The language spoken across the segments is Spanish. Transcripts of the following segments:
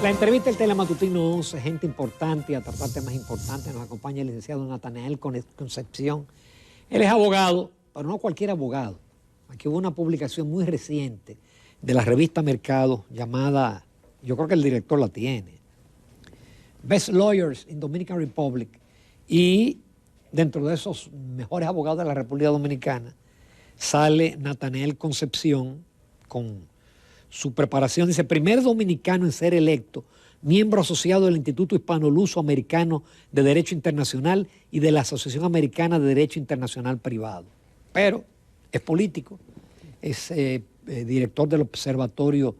La entrevista del Telematutino 11, gente importante a tratar temas importantes. Nos acompaña el licenciado Natanael Concepción. Él es abogado, pero no cualquier abogado. Aquí hubo una publicación muy reciente de la revista Mercado llamada, yo creo que el director la tiene, Best Lawyers in Dominican Republic, y dentro de esos mejores abogados de la República Dominicana sale Natanael Concepción con su preparación. Dice, primer dominicano en ser electo miembro asociado del Instituto Hispano-Luso-Americano de Derecho Internacional y de la Asociación Americana de Derecho Internacional Privado. Pero es político, es director del Observatorio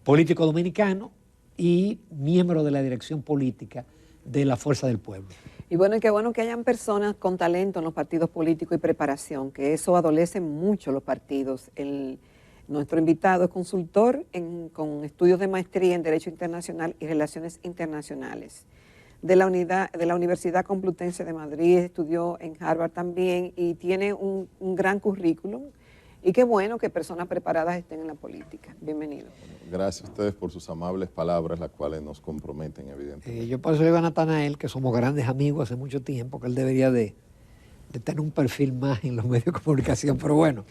Político Dominicano y miembro de la dirección política de la Fuerza del Pueblo. Y bueno, y qué bueno que hayan personas con talento en los partidos políticos y preparación, que eso adolece mucho los partidos. Nuestro invitado es consultor con estudios de maestría en Derecho Internacional y Relaciones Internacionales. De la Universidad Complutense de Madrid, estudió en Harvard también y tiene un gran currículum. Y qué bueno que personas preparadas estén en la política. Bienvenido. Gracias a ustedes por sus amables palabras, las cuales nos comprometen, evidentemente. Yo por eso le digo a Natanael que somos grandes amigos hace mucho tiempo, que él debería de tener un perfil más en los medios de comunicación. Pero bueno,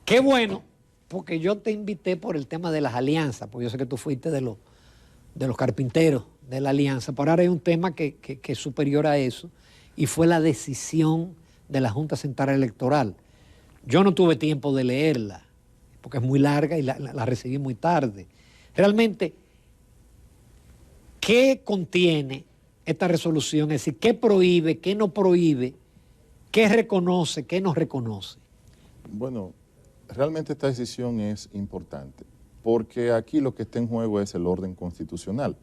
qué bueno, porque yo te invité por el tema de las alianzas, porque yo sé que tú fuiste de los carpinteros de la alianza, pero ahora hay un tema que es superior a eso, y fue la decisión de la Junta Central Electoral. Yo no tuve tiempo de leerla, porque es muy larga y la recibí muy tarde. Realmente, ¿qué contiene esta resolución? Es decir, ¿qué prohíbe, qué no prohíbe, qué reconoce, qué no reconoce? Bueno, realmente esta decisión es importante, porque aquí lo que está en juego es el orden constitucional.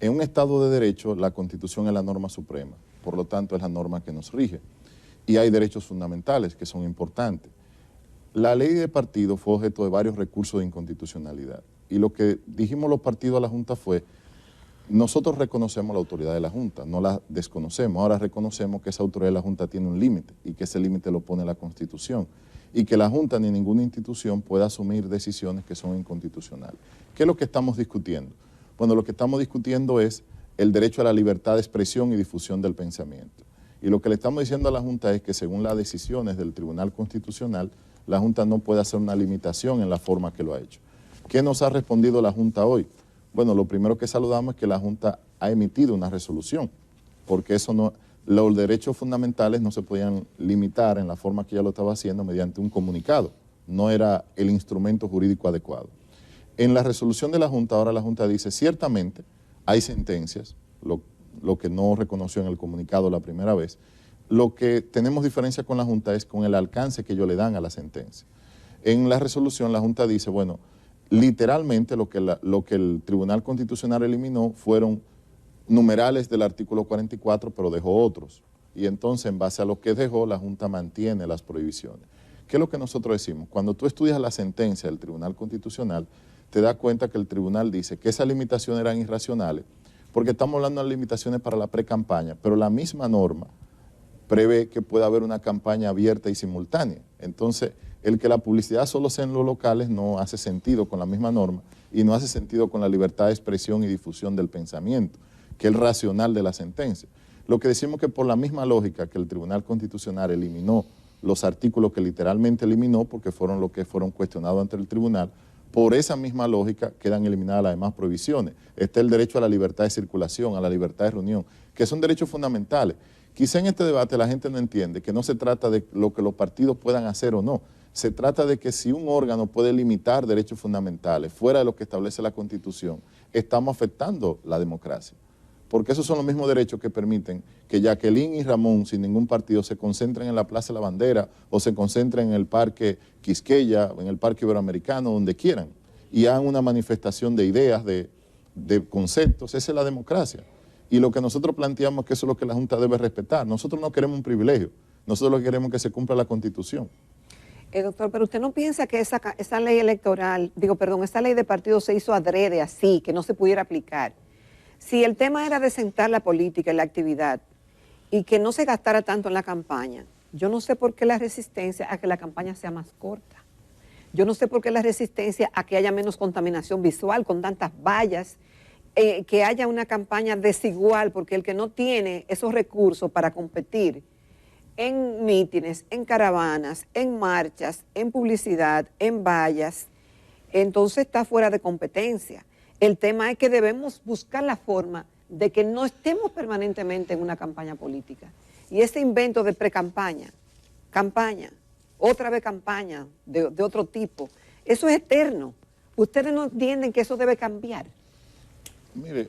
En un Estado de Derecho, la Constitución es la norma suprema, por lo tanto es la norma que nos rige. Y hay derechos fundamentales que son importantes. La ley de partido fue objeto de varios recursos de inconstitucionalidad. Y lo que dijimos los partidos a la Junta fue, nosotros reconocemos la autoridad de la Junta, no la desconocemos. Ahora reconocemos que esa autoridad de la Junta tiene un límite y que ese límite lo pone la Constitución. Y que la Junta ni ninguna institución puede asumir decisiones que son inconstitucionales. ¿Qué es lo que estamos discutiendo? Bueno, lo que estamos discutiendo es el derecho a la libertad de expresión y difusión del pensamiento. Y lo que le estamos diciendo a la Junta es que según las decisiones del Tribunal Constitucional, la Junta no puede hacer una limitación en la forma que lo ha hecho. ¿Qué nos ha respondido la Junta hoy? Bueno, lo primero que saludamos es que la Junta ha emitido una resolución, porque eso no, los derechos fundamentales no se podían limitar en la forma que ella lo estaba haciendo mediante un comunicado. No era el instrumento jurídico adecuado. En la resolución de la Junta, ahora la Junta dice, ciertamente hay sentencias, lo que no reconoció en el comunicado la primera vez. Lo que tenemos diferencia con la Junta es con el alcance que ellos le dan a la sentencia. En la resolución la Junta dice, bueno, literalmente lo que el Tribunal Constitucional eliminó fueron numerales del artículo 44, pero dejó otros. Y entonces, en base a lo que dejó, la Junta mantiene las prohibiciones. ¿Qué es lo que nosotros decimos? Cuando tú estudias la sentencia del Tribunal Constitucional, te das cuenta que el tribunal dice que esas limitaciones eran irracionales, porque estamos hablando de limitaciones para la pre-campaña, pero la misma norma prevé que pueda haber una campaña abierta y simultánea. Entonces, el que la publicidad solo sea en los locales no hace sentido con la misma norma y no hace sentido con la libertad de expresión y difusión del pensamiento, que es el racional de la sentencia. Lo que decimos que por la misma lógica que el Tribunal Constitucional eliminó los artículos que literalmente eliminó, porque fueron los que fueron cuestionados ante el tribunal, por esa misma lógica quedan eliminadas las demás prohibiciones. Está el derecho a la libertad de circulación, a la libertad de reunión, que son derechos fundamentales. Quizá en este debate la gente no entiende que no se trata de lo que los partidos puedan hacer o no. Se trata de que si un órgano puede limitar derechos fundamentales fuera de lo que establece la Constitución, estamos afectando la democracia. Porque esos son los mismos derechos que permiten que Jacqueline y Ramón, sin ningún partido, se concentren en la Plaza de la Bandera o se concentren en el Parque Quisqueya, en el Parque Iberoamericano, donde quieran, y hagan una manifestación de ideas, de conceptos. Esa es la democracia. Y lo que nosotros planteamos es que eso es lo que la Junta debe respetar. Nosotros no queremos un privilegio, nosotros lo que queremos es que se cumpla la Constitución. Doctor, pero usted no piensa que esa ley electoral, esa ley de partidos se hizo adrede así, que no se pudiera aplicar. Si el tema era de sentar la política y la actividad y que no se gastara tanto en la campaña, yo no sé por qué la resistencia a que la campaña sea más corta. Yo no sé por qué la resistencia a que haya menos contaminación visual con tantas vallas, que haya una campaña desigual, porque el que no tiene esos recursos para competir en mítines, en caravanas, en marchas, en publicidad, en vallas, entonces está fuera de competencia. El tema es que debemos buscar la forma de que no estemos permanentemente en una campaña política. Y ese invento de pre-campaña, campaña, otra vez campaña de otro tipo, eso es eterno. Ustedes no entienden que eso debe cambiar. Mire,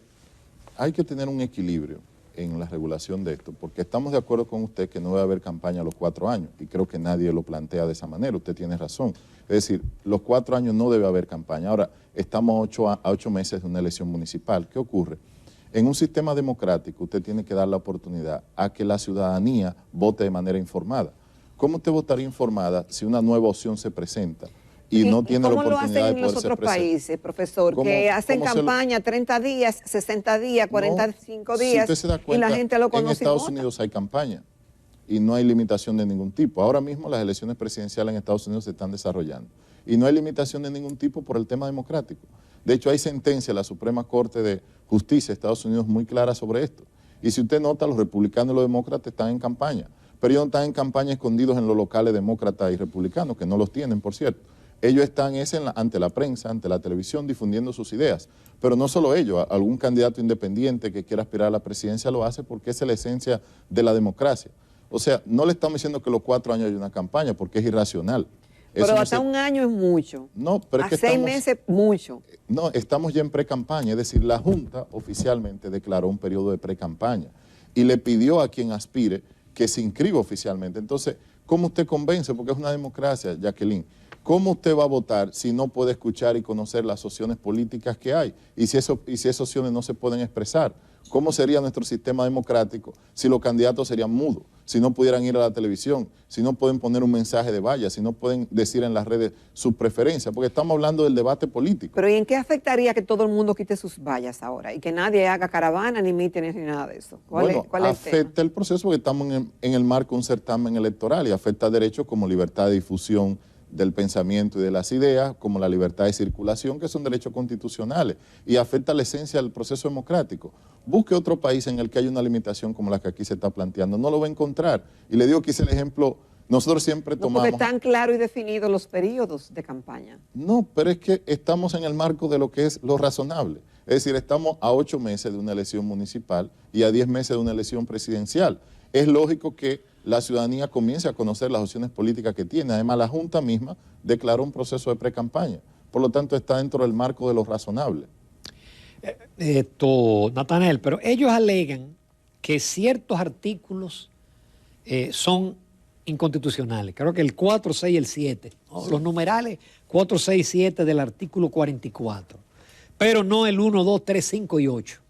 hay que tener un equilibrio en la regulación de esto, porque estamos de acuerdo con usted que no debe haber campaña a los 4 años, y creo que nadie lo plantea de esa manera, usted tiene razón. Es decir, los 4 años no debe haber campaña. Ahora, estamos a 8 meses de una elección municipal. ¿Qué ocurre? En un sistema democrático usted tiene que dar la oportunidad a que la ciudadanía vote de manera informada. ¿Cómo usted votaría informada si una nueva opción se presenta y no tiene la oportunidad de poderse expresar? ¿Cómo lo hacen en los otros países, profesor? Que hacen campaña 30 días, 60 días, 45 días, si usted se da cuenta, y la gente lo conoce. En Estados Unidos hay campaña y no hay limitación de ningún tipo. Ahora mismo las elecciones presidenciales en Estados Unidos se están desarrollando y no hay limitación de ningún tipo por el tema democrático. De hecho, hay sentencia de la Suprema Corte de Justicia de Estados Unidos muy clara sobre esto. Y si usted nota, los republicanos y los demócratas están en campaña, pero ellos no están en campaña escondidos en los locales demócratas y republicanos, que no los tienen, por cierto. Ellos están ante la prensa, ante la televisión, difundiendo sus ideas. Pero no solo ellos, algún candidato independiente que quiera aspirar a la presidencia lo hace porque esa es la esencia de la democracia. O sea, no le estamos diciendo que los 4 años hay una campaña porque es irracional. Pero no hasta un año es mucho. No, pero es que 6 meses, mucho. No, estamos ya en pre-campaña, es decir, la Junta oficialmente declaró un periodo de pre-campaña y le pidió a quien aspire que se inscriba oficialmente. Entonces, ¿cómo usted convence? Porque es una democracia, Jacqueline. ¿Cómo usted va a votar si no puede escuchar y conocer las opciones políticas que hay? Y si esas opciones no se pueden expresar. ¿Cómo sería nuestro sistema democrático si los candidatos serían mudos? Si no pudieran ir a la televisión, si no pueden poner un mensaje de valla, si no pueden decir en las redes sus preferencias, porque estamos hablando del debate político. Pero ¿y en qué afectaría que todo el mundo quite sus vallas ahora y que nadie haga caravana, ni mítines, ni nada de eso? ¿Cuál es afecta el proceso porque estamos en el marco de un certamen electoral y afecta derechos como libertad de difusión del pensamiento y de las ideas, como la libertad de circulación, que son derechos constitucionales, y afecta la esencia del proceso democrático. Busque otro país en el que haya una limitación como la que aquí se está planteando, no lo va a encontrar. Y le digo que hice el ejemplo, nosotros siempre tomamos... Porque están claros y definidos los periodos de campaña. No, pero es que estamos en el marco de lo que es lo razonable. Es decir, estamos a 8 meses de una elección municipal y a 10 meses de una elección presidencial. Es lógico que la ciudadanía comience a conocer las opciones políticas que tiene. Además, la Junta misma declaró un proceso de pre-campaña. Por lo tanto, está dentro del marco de lo razonable. Natanael, pero ellos alegan que ciertos artículos son inconstitucionales. Creo que el 4, 6 y el 7. ¿No? Sí. Los numerales 4, 6 y 7 del artículo 44. Pero no el 1, 2, 3, 5 y 8.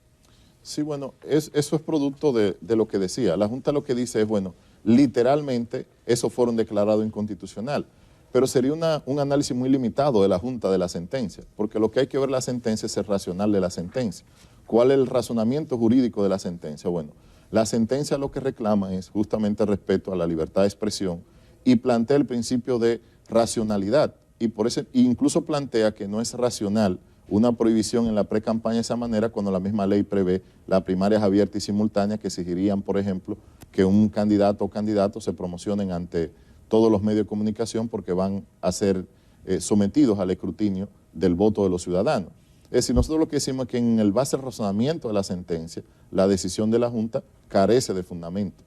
Sí, bueno, eso es producto de lo que decía. La Junta lo que dice es, bueno, literalmente esos fueron declarados inconstitucional, pero sería un análisis muy limitado de la Junta de la sentencia, porque lo que hay que ver la sentencia es el racional de la sentencia. ¿Cuál es el razonamiento jurídico de la sentencia? Bueno, la sentencia lo que reclama es justamente respeto a la libertad de expresión y plantea el principio de racionalidad, y por eso incluso plantea que no es racional una prohibición en la pre-campaña de esa manera cuando la misma ley prevé las primarias abiertas y simultáneas que exigirían, por ejemplo, que un candidato o candidato se promocionen ante todos los medios de comunicación porque van a ser sometidos al escrutinio del voto de los ciudadanos. Es decir, nosotros lo que decimos es que en el base del razonamiento de la sentencia, la decisión de la Junta carece de fundamento.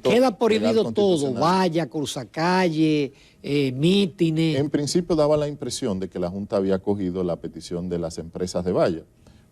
Queda prohibido todo, valla, cruzacalle, mítines. En principio daba la impresión de que la Junta había acogido la petición de las empresas de valla,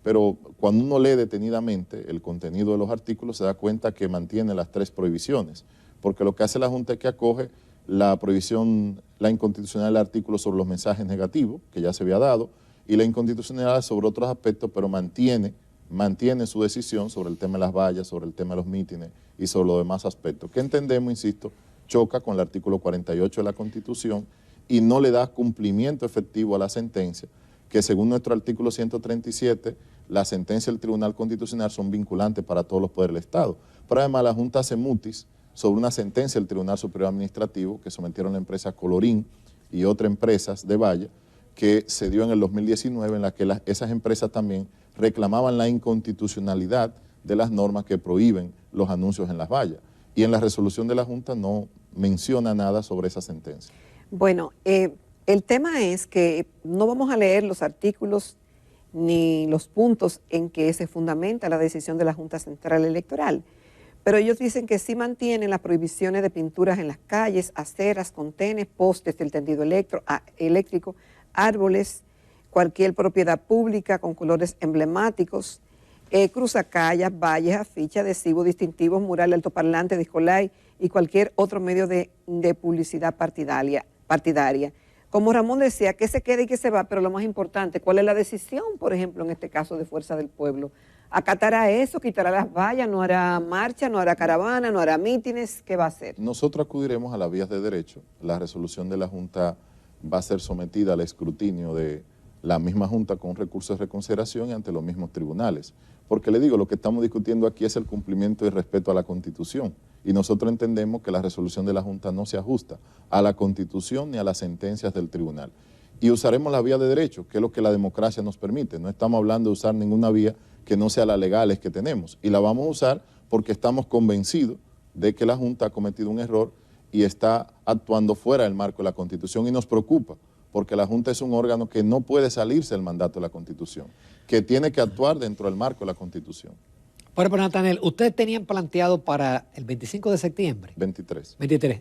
pero cuando uno lee detenidamente el contenido de los artículos se da cuenta que mantiene las 3 prohibiciones, porque lo que hace la Junta es que acoge la prohibición, la inconstitucionalidad del artículo sobre los mensajes negativos, que ya se había dado, y la inconstitucionalidad sobre otros aspectos, pero mantiene su decisión sobre el tema de las vallas, sobre el tema de los mítines y sobre los demás aspectos, que entendemos, insisto, choca con el artículo 48 de la Constitución y no le da cumplimiento efectivo a la sentencia, que según nuestro artículo 137, las sentencias del Tribunal Constitucional son vinculantes para todos los poderes del Estado. Pero además la Junta hace mutis sobre una sentencia del Tribunal Superior Administrativo que sometieron la empresa Colorín y otras empresas de valla que se dio en el 2019, en la que esas empresas también reclamaban la inconstitucionalidad de las normas que prohíben los anuncios en las vallas. Y en la resolución de la Junta no menciona nada sobre esa sentencia. Bueno, el tema es que no vamos a leer los artículos ni los puntos en que se fundamenta la decisión de la Junta Central Electoral, pero ellos dicen que sí mantienen las prohibiciones de pinturas en las calles, aceras, contenes, postes del tendido eléctrico, árboles, cualquier propiedad pública con colores emblemáticos, cruzacallas, valles, afiches, adhesivos distintivos, mural, altoparlante, discolay y cualquier otro medio de publicidad partidaria. Como Ramón decía, que se queda y que se va, pero lo más importante, ¿cuál es la decisión, por ejemplo, en este caso de Fuerza del Pueblo? ¿Acatará eso, quitará las vallas, no hará marcha, no hará caravana, no hará mítines? ¿Qué va a hacer? Nosotros acudiremos a las vías de derecho. La resolución de la Junta va a ser sometida al escrutinio de la misma Junta con recursos de reconsideración y ante los mismos tribunales. Porque le digo, lo que estamos discutiendo aquí es el cumplimiento y respeto a la Constitución. Y nosotros entendemos que la resolución de la Junta no se ajusta a la Constitución ni a las sentencias del tribunal. Y usaremos la vía de derecho, que es lo que la democracia nos permite. No estamos hablando de usar ninguna vía que no sea la legales que tenemos. Y la vamos a usar porque estamos convencidos de que la Junta ha cometido un error y está actuando fuera del marco de la Constitución, y nos preocupa, porque la Junta es un órgano que no puede salirse del mandato de la Constitución, que tiene que actuar dentro del marco de la Constitución. Pero Nathaniel, ustedes tenían planteado para el 25 de septiembre. 23.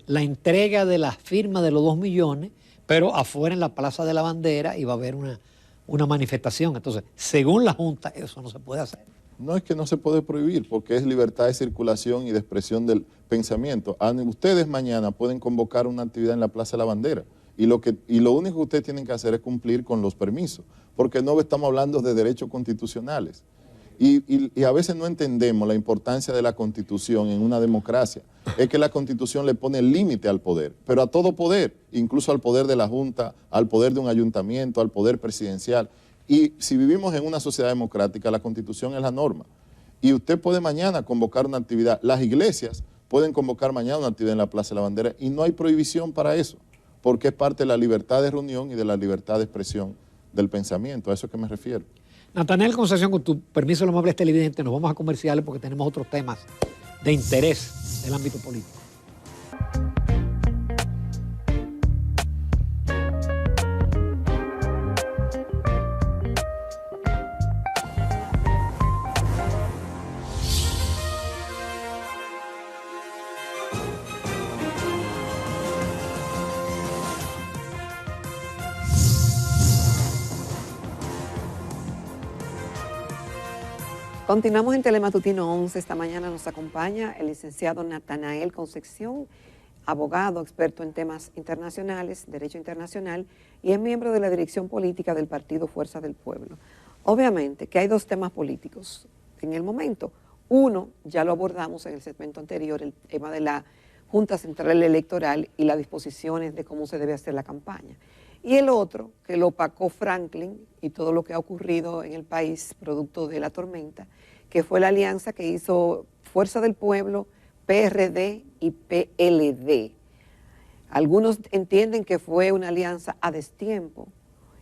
La entrega de las firmas de los 2 millones, pero afuera en la Plaza de la Bandera iba a haber una manifestación. Entonces, según la Junta, eso no se puede hacer. No es que no se puede prohibir, porque es libertad de circulación y de expresión del pensamiento. Ustedes mañana pueden convocar una actividad en la Plaza de la Bandera y lo único que ustedes tienen que hacer es cumplir con los permisos, porque no estamos hablando de derechos constitucionales. Y a veces no entendemos la importancia de la Constitución en una democracia. Es que la Constitución le pone límite al poder, pero a todo poder, incluso al poder de la Junta, al poder de un ayuntamiento, al poder presidencial. Y si vivimos en una sociedad democrática, la Constitución es la norma. Y usted puede mañana convocar una actividad. Las iglesias pueden convocar mañana una actividad en la Plaza de la Bandera y no hay prohibición para eso, porque es parte de la libertad de reunión y de la libertad de expresión del pensamiento. A eso es que me refiero. Nathaniel Concepción, con tu permiso, los amables televidentes, nos vamos a comerciales porque tenemos otros temas de interés del ámbito político. Continuamos en Telematutino 11. Esta mañana nos acompaña el licenciado Nathaniel Concepción, abogado, experto en temas internacionales, derecho internacional, y es miembro de la dirección política del partido Fuerza del Pueblo. Obviamente que hay dos temas políticos en el momento. Uno, ya lo abordamos en el segmento anterior, el tema de la Junta Central Electoral y las disposiciones de cómo se debe hacer la campaña. Y el otro, que lo opacó Franklin y todo lo que ha ocurrido en el país producto de la tormenta, que fue la alianza que hizo Fuerza del Pueblo, PRD y PLD. Algunos entienden que fue una alianza a destiempo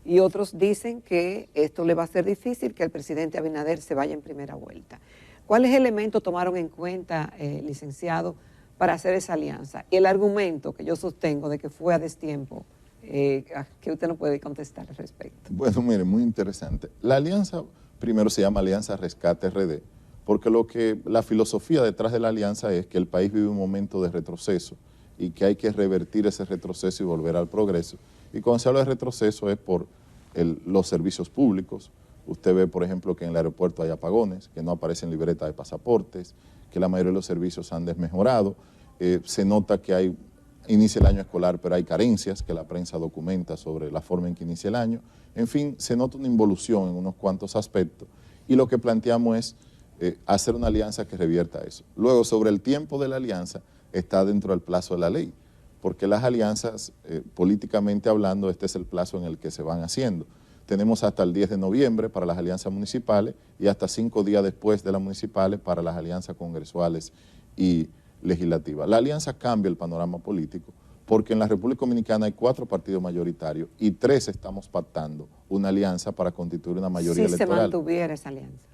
y otros dicen que esto le va a ser difícil que el presidente Abinader se vaya en primera vuelta. ¿Cuáles elementos tomaron en cuenta, licenciado, para hacer esa alianza? Y el argumento que yo sostengo de que fue a destiempo, que usted no puede contestar al respecto. Bueno, mire, muy interesante. La alianza, primero se llama Alianza Rescate RD, porque la filosofía detrás de la alianza es que el país vive un momento de retroceso y que hay que revertir ese retroceso y volver al progreso. Y cuando se habla de retroceso es por los servicios públicos. Usted ve, por ejemplo, que en el aeropuerto hay apagones, que no aparecen libretas de pasaportes, que la mayoría de los servicios han desmejorado. Se nota que inicia el año escolar, pero hay carencias que la prensa documenta sobre la forma en que inicia el año. En fin, se nota una involución en unos cuantos aspectos y lo que planteamos es hacer una alianza que revierta eso. Luego, sobre el tiempo de la alianza, está dentro del plazo de la ley, porque las alianzas, políticamente hablando, este es el plazo en el que se van haciendo. Tenemos hasta el 10 de noviembre para las alianzas municipales y hasta 5 días después de las municipales para las alianzas congresuales y legislativa. La alianza cambia el panorama político porque en la República Dominicana hay 4 partidos mayoritarios y 3 estamos pactando una alianza para constituir una mayoría electoral. Si se mantuviera esa alianza.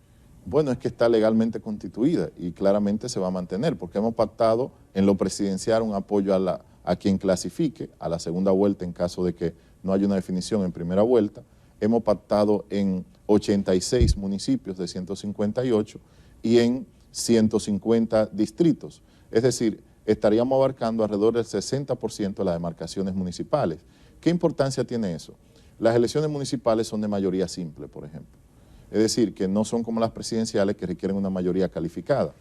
Bueno, es que está legalmente constituida y claramente se va a mantener, porque hemos pactado en lo presidencial un apoyo a quien clasifique a la segunda vuelta en caso de que no haya una definición en primera vuelta. Hemos pactado en 86 municipios de 158 y en 150 distritos. Es decir, estaríamos abarcando alrededor del 60% de las demarcaciones municipales. ¿Qué importancia tiene eso? Las elecciones municipales son de mayoría simple, por ejemplo. Es decir, que no son como las presidenciales que requieren una mayoría calificada.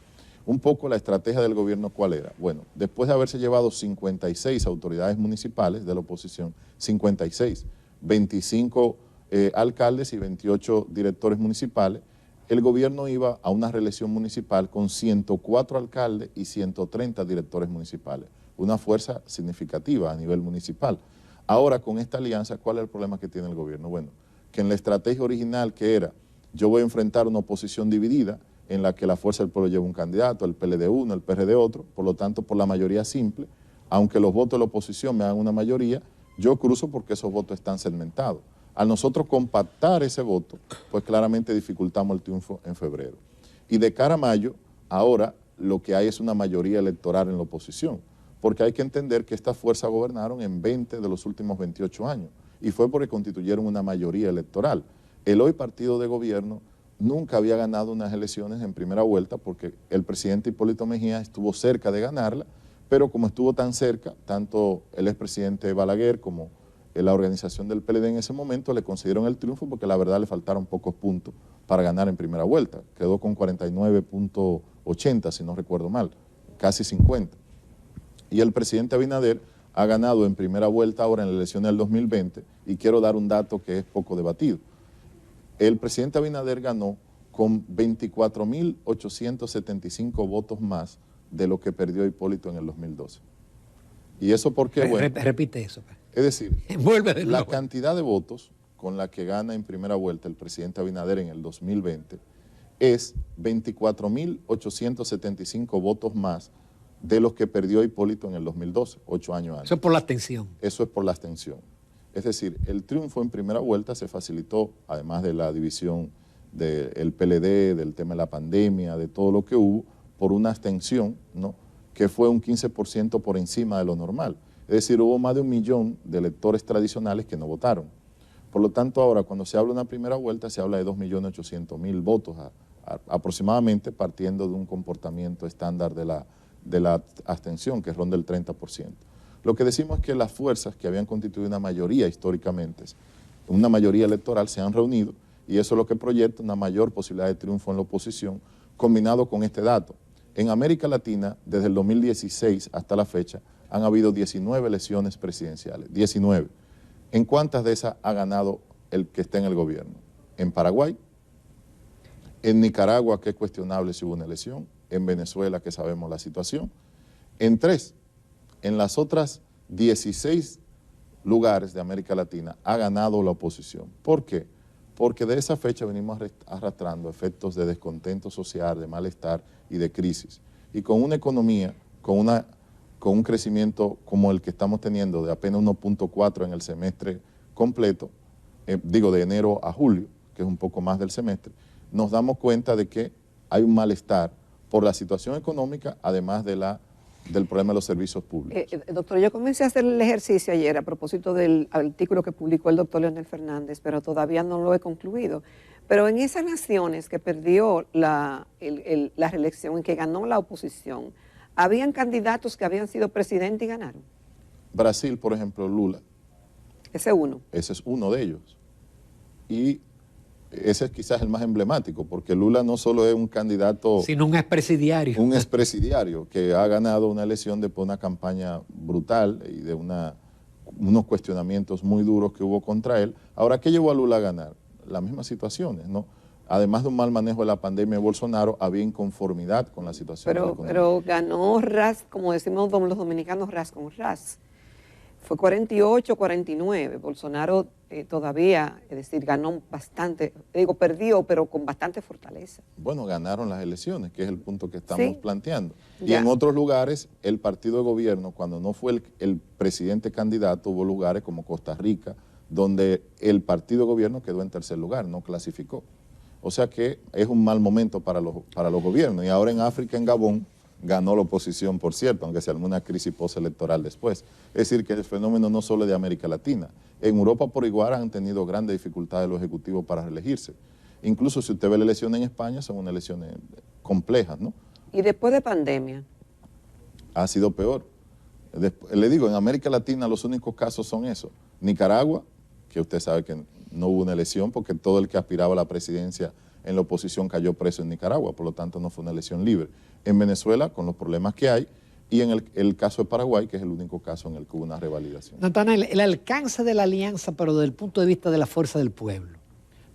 Un poco la estrategia del gobierno, ¿cuál era? Bueno, después de haberse llevado 56 autoridades municipales de la oposición, 56, 25 alcaldes y 28 directores municipales, el gobierno iba a una reelección municipal con 104 alcaldes y 130 directores municipales. Una fuerza significativa a nivel municipal. Ahora, con esta alianza, ¿cuál es el problema que tiene el gobierno? Bueno, que en la estrategia original que era, yo voy a enfrentar una oposición dividida, en la que la Fuerza del Pueblo lleva un candidato, el PLD uno, el PRD otro, por lo tanto, por la mayoría simple, aunque los votos de la oposición me hagan una mayoría, yo cruzo porque esos votos están segmentados. Al nosotros compactar ese voto, pues claramente dificultamos el triunfo en febrero. Y de cara a mayo, ahora lo que hay es una mayoría electoral en la oposición, porque hay que entender que estas fuerzas gobernaron en 20 de los últimos 28 años, y fue porque constituyeron una mayoría electoral. El hoy partido de gobierno nunca había ganado unas elecciones en primera vuelta, porque el presidente Hipólito Mejía estuvo cerca de ganarla, pero como estuvo tan cerca, tanto el expresidente Balaguer como la organización del PLD en ese momento le concedieron el triunfo porque la verdad le faltaron pocos puntos para ganar en primera vuelta. Quedó con 49.80, si no recuerdo mal, casi 50. Y el presidente Abinader ha ganado en primera vuelta ahora en la elección del 2020, y quiero dar un dato que es poco debatido. El presidente Abinader ganó con 24.875 votos más de lo que perdió Hipólito en el 2012. ¿Y eso por qué? Bueno, repite eso. Es decir, Vuelve de la nuevo. cantidad de votos con la que gana en primera vuelta el presidente Abinader en el 2020 es 24.875 votos más de los que perdió Hipólito en el 2012, 8 años antes. Eso es por la abstención. Eso es por la abstención. Es decir, el triunfo en primera vuelta se facilitó, además de la división del PLD, del tema de la pandemia, de todo lo que hubo, por una abstención, ¿no?, que fue un 15% por encima de lo normal. Es decir, hubo más de 1 millón de electores tradicionales que no votaron. Por lo tanto, ahora cuando se habla de una primera vuelta, se habla de 2.800.000 votos aproximadamente, partiendo de un comportamiento estándar de la abstención, que ronda el 30%. Lo que decimos es que las fuerzas que habían constituido una mayoría históricamente, una mayoría electoral, se han reunido, y eso es lo que proyecta una mayor posibilidad de triunfo en la oposición, combinado con este dato. En América Latina, desde el 2016 hasta la fecha, han habido 19 elecciones presidenciales, 19. ¿En cuántas de esas ha ganado el que está en el gobierno? En Paraguay, en Nicaragua, que es cuestionable si hubo una elección, en Venezuela, que sabemos la situación, en 3. En las otras 16 lugares de América Latina ha ganado la oposición. ¿Por qué? Porque de esa fecha venimos arrastrando efectos de descontento social, de malestar y de crisis. Y con una economía, con un crecimiento como el que estamos teniendo de apenas 1.4 en el semestre completo, de enero a julio, que es un poco más del semestre, nos damos cuenta de que hay un malestar por la situación económica, además del problema de los servicios públicos. Doctor, yo comencé a hacer el ejercicio ayer a propósito del artículo que publicó el doctor Leonel Fernández, pero todavía no lo he concluido. Pero en esas naciones que perdió la reelección y que ganó la oposición, ¿habían candidatos que habían sido presidente y ganaron? Brasil, por ejemplo, Lula. Ese uno. Ese es uno de ellos. Y ese es quizás el más emblemático, porque Lula no solo es un candidato, sino un expresidiario. Un expresidiario que ha ganado una elección después de una campaña brutal y de unos cuestionamientos muy duros que hubo contra él. Ahora, ¿qué llevó a Lula a ganar? Las mismas situaciones, ¿no? Además de un mal manejo de la pandemia de Bolsonaro, había inconformidad con la situación económica. Pero ganó ras, como decimos los dominicanos, ras con ras. Fue 48, 49. Bolsonaro todavía, es decir, ganó bastante, digo, perdió, pero con bastante fortaleza. Bueno, ganaron las elecciones, que es el punto que estamos planteando. Y Ya. en otros lugares, el partido de gobierno, cuando no fue el presidente candidato, hubo lugares como Costa Rica, donde el partido de gobierno quedó en tercer lugar, no clasificó. O sea que es un mal momento para los gobiernos. Y ahora en África, en Gabón, ganó la oposición, por cierto, aunque se armó una crisis postelectoral después. Es decir, que el fenómeno no solo es de América Latina. En Europa por igual han tenido grandes dificultades los ejecutivos para reelegirse. Incluso si usted ve la elección en España, son unas elecciones complejas, ¿no? Y después de pandemia, Ha sido peor. Le digo, en América Latina los únicos casos son esos. Nicaragua, que usted sabe que no hubo una elección porque todo el que aspiraba a la presidencia en la oposición cayó preso en Nicaragua, por lo tanto no fue una elección libre. En Venezuela, con los problemas que hay, y en el caso de Paraguay, que es el único caso en el que hubo una revalidación. Natanael, el alcance de la alianza, pero desde el punto de vista de la fuerza del pueblo,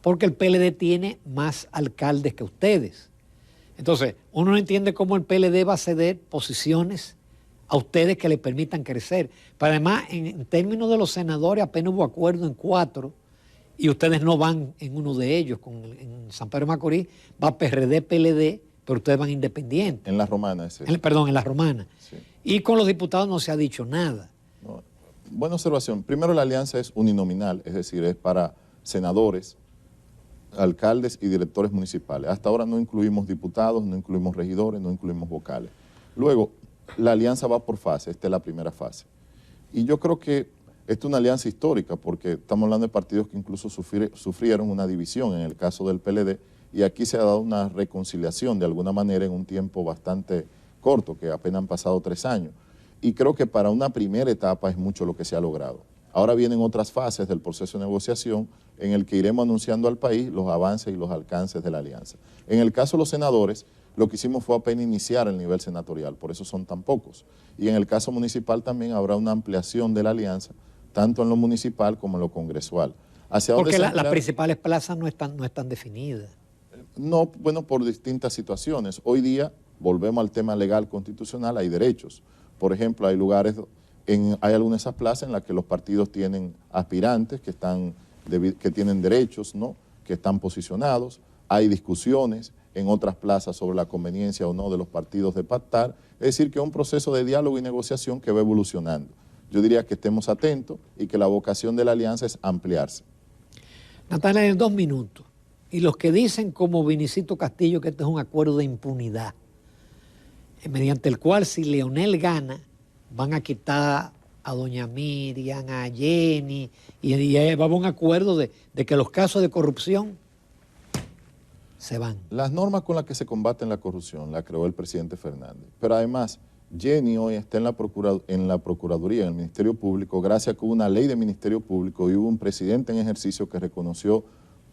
porque el PLD tiene más alcaldes que ustedes. Entonces, uno no entiende cómo el PLD va a ceder posiciones a ustedes que le permitan crecer. Pero además, en términos de los senadores, apenas hubo acuerdo en 4 y ustedes no van en uno de ellos. En San Pedro de Macorís va PRD, PLD, pero ustedes van independientes. En la romana es eso. Perdón, en la romana. Sí. Y con los diputados no se ha dicho nada. No, buena observación. Primero, la alianza es uninominal, es decir, es para senadores, alcaldes y directores municipales. Hasta ahora no incluimos diputados, no incluimos regidores, no incluimos vocales. Luego, la alianza va por fase, esta es la primera fase. Y yo creo que esta es una alianza histórica porque estamos hablando de partidos que incluso sufrieron una división en el caso del PLD y aquí se ha dado una reconciliación de alguna manera en un tiempo bastante corto, que apenas han pasado 3 años. Y creo que para una primera etapa es mucho lo que se ha logrado. Ahora vienen otras fases del proceso de negociación en el que iremos anunciando al país los avances y los alcances de la alianza. En el caso de los senadores, lo que hicimos fue apenas iniciar el nivel senatorial, por eso son tan pocos. Y en el caso municipal también habrá una ampliación de la alianza, tanto en lo municipal como en lo congresual. Porque las principales plazas no están definidas. No, bueno, por distintas situaciones. Hoy día, volvemos al tema legal constitucional, hay derechos. Por ejemplo, hay lugares, hay algunas de esas plazas en las que los partidos tienen aspirantes que tienen derechos, ¿no?, que están posicionados. Hay discusiones en otras plazas sobre la conveniencia o no de los partidos de pactar. Es decir, que es un proceso de diálogo y negociación que va evolucionando. Yo diría que estemos atentos y que la vocación de la alianza es ampliarse. Natanael, en 2 minutos. Y los que dicen, como Vinicito Castillo, que este es un acuerdo de impunidad, mediante el cual si Leonel gana, van a quitar a doña Miriam, a Jenny, y va a haber un acuerdo de que los casos de corrupción se van. Las normas con las que se combate la corrupción las creó el presidente Fernández, pero además Jenny hoy está en la Procuraduría, en el Ministerio Público, gracias a que hubo una ley de Ministerio Público y hubo un presidente en ejercicio que reconoció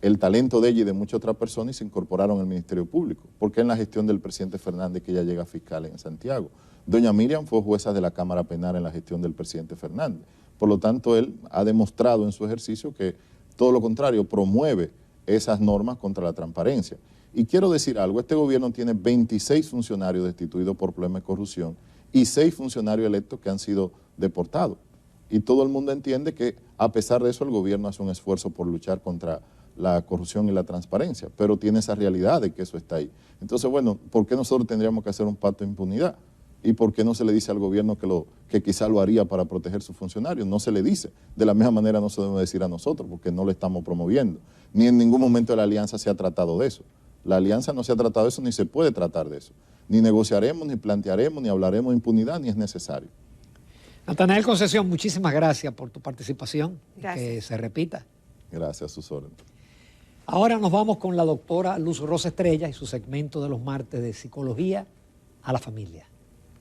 el talento de ella y de muchas otras personas y se incorporaron al Ministerio Público, porque en la gestión del presidente Fernández que ella llega fiscal en Santiago. Doña Miriam fue jueza de la Cámara Penal en la gestión del presidente Fernández. Por lo tanto, él ha demostrado en su ejercicio que todo lo contrario, promueve esas normas contra la transparencia. Y quiero decir algo, este gobierno tiene 26 funcionarios destituidos por problemas de corrupción y 6 funcionarios electos que han sido deportados. Y todo el mundo entiende que a pesar de eso el gobierno hace un esfuerzo por luchar contra la corrupción y la transparencia, pero tiene esa realidad de que eso está ahí. Entonces, bueno, ¿por qué nosotros tendríamos que hacer un pacto de impunidad? ¿Y por qué no se le dice al gobierno que quizá lo haría para proteger sus funcionarios? No se le dice. De la misma manera no se debe decir a nosotros, porque no lo estamos promoviendo. Ni en ningún momento de la alianza se ha tratado de eso. La alianza no se ha tratado de eso, ni se puede tratar de eso. Ni negociaremos, ni plantearemos, ni hablaremos de impunidad, ni es necesario. Natanael Concesión, muchísimas gracias por tu participación. Gracias. Que se repita. Gracias, a sus órdenes. Ahora nos vamos con la doctora Luz Rosa Estrella y su segmento de los martes de Psicología a la Familia.